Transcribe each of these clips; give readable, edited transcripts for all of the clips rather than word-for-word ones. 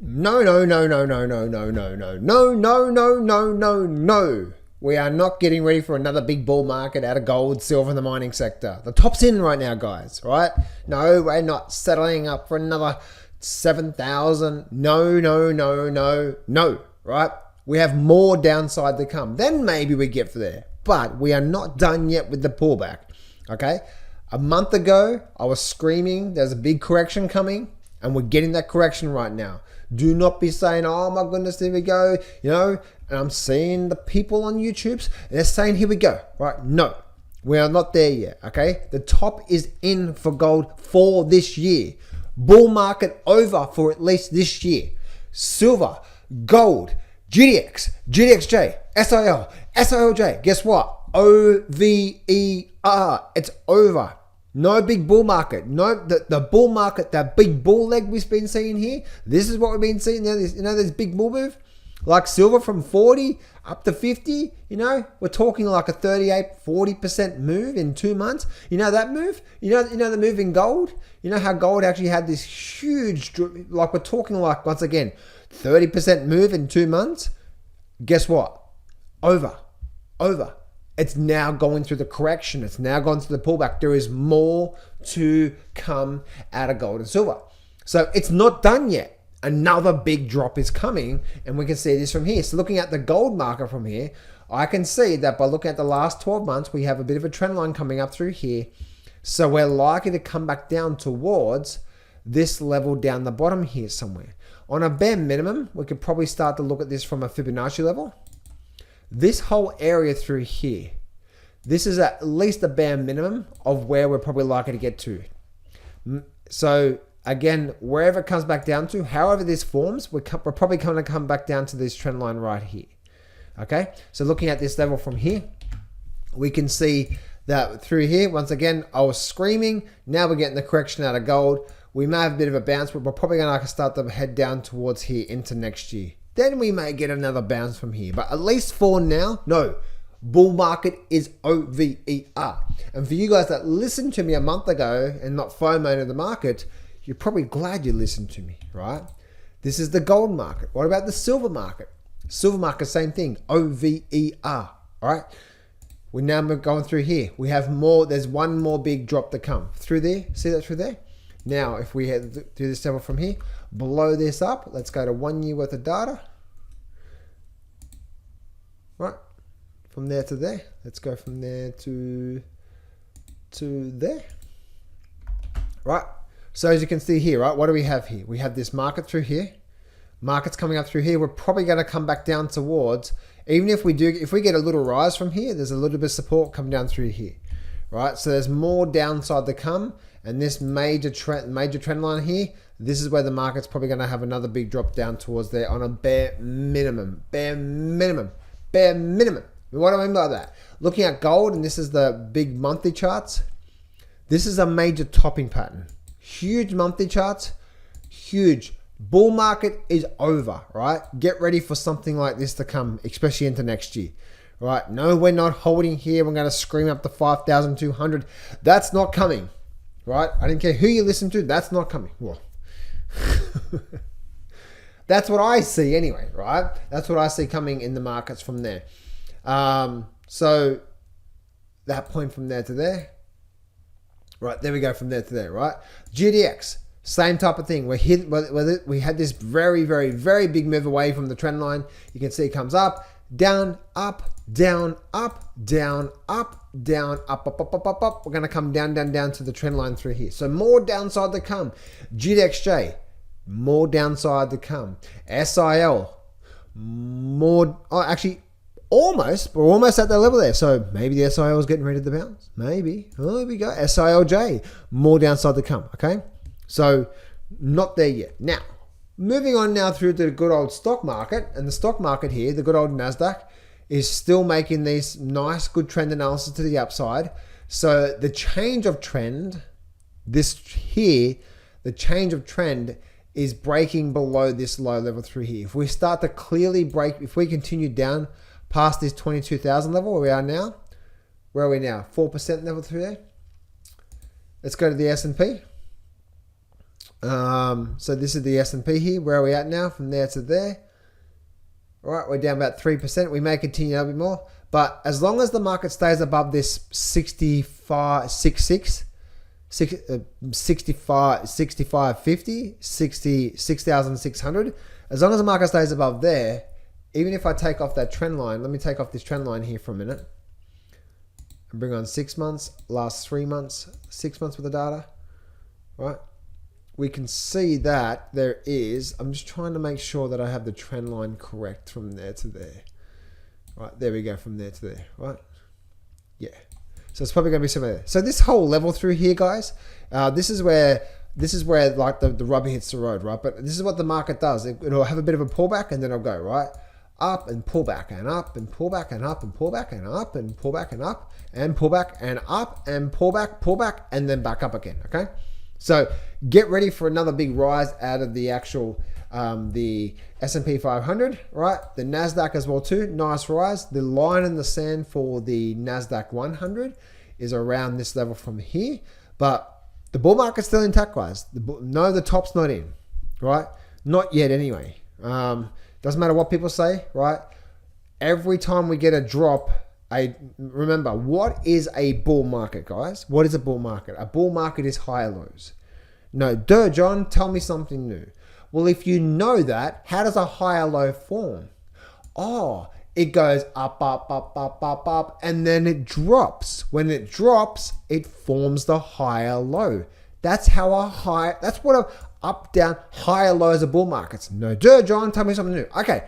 No, no, no, no, no, no, no, no, no, no, no, no, no, no, no. We are not getting ready for another big bull market out of gold, silver, and the mining sector. The top's in right now, guys, right? No, we're not settling up for another 7,000. No, no, no, no, no, right? We have more downside to come. Then maybe we get there. But we are not done yet with the pullback, okay? A month ago, I was screaming there's a big correction coming, and we're getting that correction right now. Do not be saying, oh my goodness, here we go, and I'm seeing the people on YouTube's, and they're saying, here we go, right? No, we are not there yet, okay? The top is in for gold for this year. Bull market over for at least this year. Silver, gold, GDX, GDXJ, SIL, SILJ, guess what? OVER, it's over. No big bull market. No, the bull market, that big bull leg we've been seeing here. This is what we've been seeing. This big bull move, like silver from 40 up to 50. We're talking like a 38-40% move in 2 months. That move. The move in gold. How gold actually had this huge, like we're talking like once again, 30% move in 2 months. Guess what? Over. It's now going through the correction. It's now gone through the pullback. There is more to come out of gold and silver. So it's not done yet. Another big drop is coming, and we can see this from here. So looking at the gold market from here, I can see that by looking at the last 12 months, we have a bit of a trend line coming up through here. So we're likely to come back down towards this level down the bottom here somewhere. On a bare minimum, we could probably start to look at this from a Fibonacci level. This whole area through here, this is at least a bare minimum of where we're probably likely to get to. So again, wherever it comes back down to, however this forms, we're probably going to come back down to this trend line right here. Okay, so looking at this level from here, we can see that through here, once again, I was screaming. Now we're getting the correction out of gold. We may have a bit of a bounce, but we're probably going to start to head down towards here into next year. Then we may get another bounce from here. But at least for now, no. Bull market is OVER. And for you guys that listened to me a month ago and not FOMO in the market, you're probably glad you listened to me, right? This is the gold market. What about the silver market? Silver market, same thing. OVER. All right. We're now going through here. We have more. There's one more big drop to come. Through there. See that through there? Now, if we head through this level from here, blow this up. Let's go to 1 year worth of data. Right. From there to there. Let's go from there to there. Right. So as you can see here, right, what do we have here? We have this market through here. Market's coming up through here. We're probably going to come back down towards, even if we get a little rise from here, there's a little bit of support coming down through here. Right. So there's more downside to come. And this major trend line here, this is where the market's probably going to have another big drop down towards there on a bare minimum. Bare minimum. What do I mean by that? Looking at gold, and this is the big monthly charts. This is a major topping pattern. Huge monthly charts. Huge. Bull market is over, right? Get ready for something like this to come, especially into next year. Right? No, we're not holding here. We're going to scream up to 5,200. That's not coming. Right? I don't care who you listen to. That's not coming. Well, that's what I see anyway, right? That's what I see coming in the markets from there. So that point from there to there. Right, there we go from there to there, right? GDX, same type of thing. We had this very, very, very big move away from the trend line. You can see it comes up, down, up, down, up, down, up, down, up, up, up, up, up, up. We're going to come down, down, down to the trend line through here. So more downside to come. GDXJ, more downside to come. SIL, more, actually, almost, we're almost at that level there. So maybe the SIL is getting ready to bounce. Maybe. Oh, there we go. SILJ, more downside to come. Okay. So not there yet. Now, moving on now through to the good old stock market, and the stock market here, the good old NASDAQ, is still making these nice, good trend analysis to the upside. So the change of trend, this here, the change of trend is breaking below this low level through here. If we start to clearly break, if we continue down past this 22,000 level where we are now, where are we now? 4% level through there. Let's go to the S&P. So this is the S&P here. Where are we at now? From there to there. All right, we're down about 3%. We may continue a bit more. But as long as the market stays above this 65.66, 65.50, 6,600, as long as the market stays above there, even if I take off that trend line, let me take off this trend line here for a minute and bring on 6 months, last 3 months, 6 months with the data, right? We can see that there is, I'm just trying to make sure that I have the trend line correct from there to there. Right, there we go, from there to there, right? Yeah. So it's probably going to be similar there. So this whole level through here, guys, this is where like the rubber hits the road, right? But this is what the market does. It'll have a bit of a pullback and then it'll go, right? Up and pull back and up and pull back and up and pull back and up and pull back and up and pull back and up and pull back and then back up again, okay? So get ready for another big rise out of the actual the S&P 500, right? The NASDAQ as well too, nice rise. The line in the sand for the NASDAQ 100 is around this level from here, but the bull market's still intact, guys. The top's not in, right? Not yet anyway. Doesn't matter what people say, right? Every time we get a drop, remember, what is a bull market, guys? What is a bull market? A bull market is higher lows. No, John, tell me something new. Well, if you know that, how does a higher low form? Oh, it goes up, up, up, up, up, up, and then it drops. When it drops, it forms the higher low. That's what a up, down, higher lows of bull markets. No, John, tell me something new. Okay,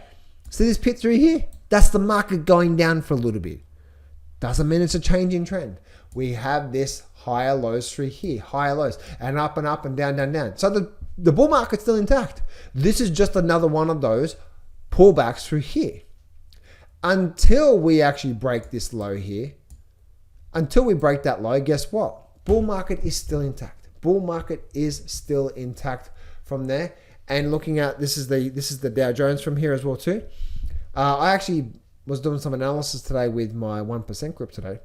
see this pit through here? That's the market going down for a little bit. Doesn't mean it's a change in trend. We have this higher lows through here, higher lows, and up and down, down, down. So the bull market's still intact. This is just another one of those pullbacks through here. Until we actually break this low here, until we break that low, guess what? Bull market is still intact. Bull market is still intact from there. And looking at, this is the Dow Jones from here as well too. I actually was doing some analysis today with my 1% group today.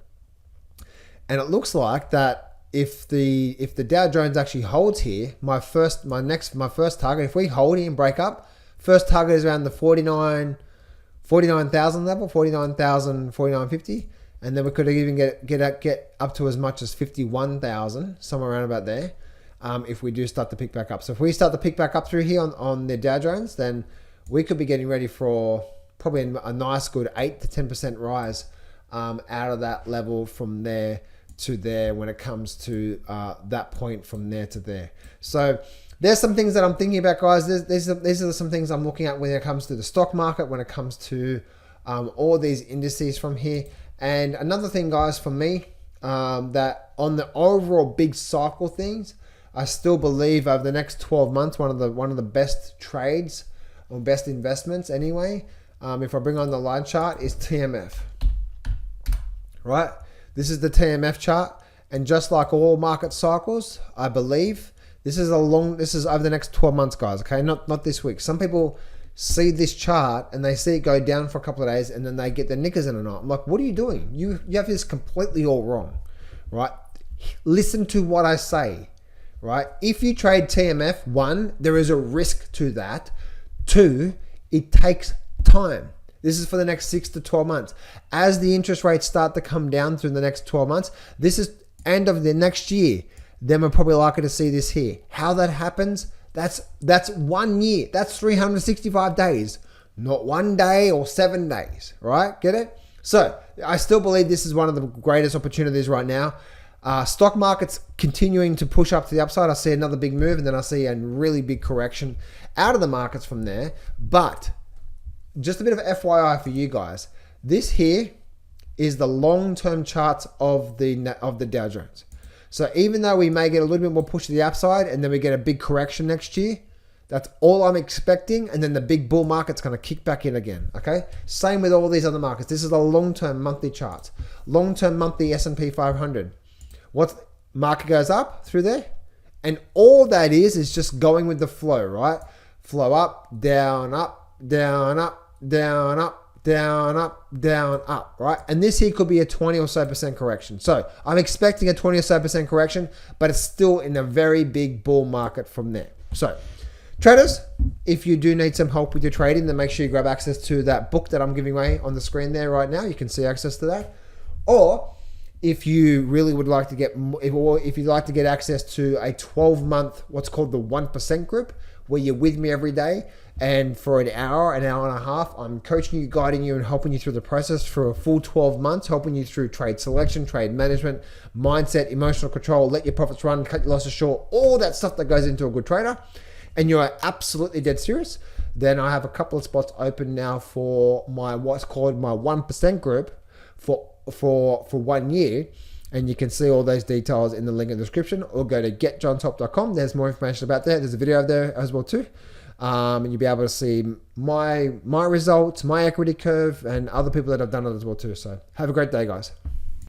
And it looks like that if the Dow Jones actually holds here, my first target, if we hold here and break up, first target is around the 49,000 level, 49,50, and then we could even get up to as much as 51,000, somewhere around about there, if we do start to pick back up. So if we start to pick back up through here on the Dow Jones, then we could be getting ready for probably a nice good 8 to 10% rise out of that level from there to there when it comes to that point from there to there. So there's some things that I'm thinking about, guys. These are some things I'm looking at when it comes to the stock market, when it comes to all these indices from here. And another thing, guys, for me, that on the overall big cycle things, I still believe over the next 12 months, one of the best trades or best investments anyway, if I bring on the line chart, is TMF, right? This is the TMF chart. And just like all market cycles, I believe this is over the next 12 months, guys. Okay, not this week. Some people see this chart and they see it go down for a couple of days and then they get their knickers in a knot. I'm like, what are you doing? You have this completely all wrong, right? Listen to what I say, right? If you trade TMF, 1, there is a risk to that. 2, it takes time. This is for the next 6 to 12 months. As the interest rates start to come down through the next 12 months, this is end of the next year. Then we're probably likely to see this here. How that happens, that's 1 year. That's 365 days, not 1 day or 7 days, right? Get it? So I still believe this is one of the greatest opportunities right now. Stock market's continuing to push up to the upside. I see another big move and then I see a really big correction out of the markets from there. But just a bit of FYI for you guys. This here is the long-term charts of the Dow Jones. So even though we may get a little bit more push to the upside and then we get a big correction next year, that's all I'm expecting. And then the big bull market's going to kick back in again. Okay. Same with all these other markets. This is a long-term monthly charts, long-term monthly S&P 500. What market goes up through there? And all that is just going with the flow, right? Flow up, down, up, down, up, down, up, down, up, down, up, right? And this here could be a 20 or so % correction. So I'm expecting a 20 or so % correction, but it's still in a very big bull market from there. So, traders, if you do need some help with your trading, then make sure you grab access to that book that I'm giving away on the screen there right now. You can see access to that. Or if you really would like to get, if you'd like to get access to a 12-month, what's called the 1% group, where you're with me every day, and for an hour and a half, I'm coaching you, guiding you, and helping you through the process for a full 12 months, helping you through trade selection, trade management, mindset, emotional control, let your profits run, cut your losses short, all that stuff that goes into a good trader, and you're absolutely dead serious, then I have a couple of spots open now for my what's called my 1% group for 1 year. And you can see all those details in the link in the description, or go to getjohntop.com. There's more information about that. There's a video there as well too. And you'll be able to see my results, my equity curve, and other people that have done it as well too. So have a great day, guys.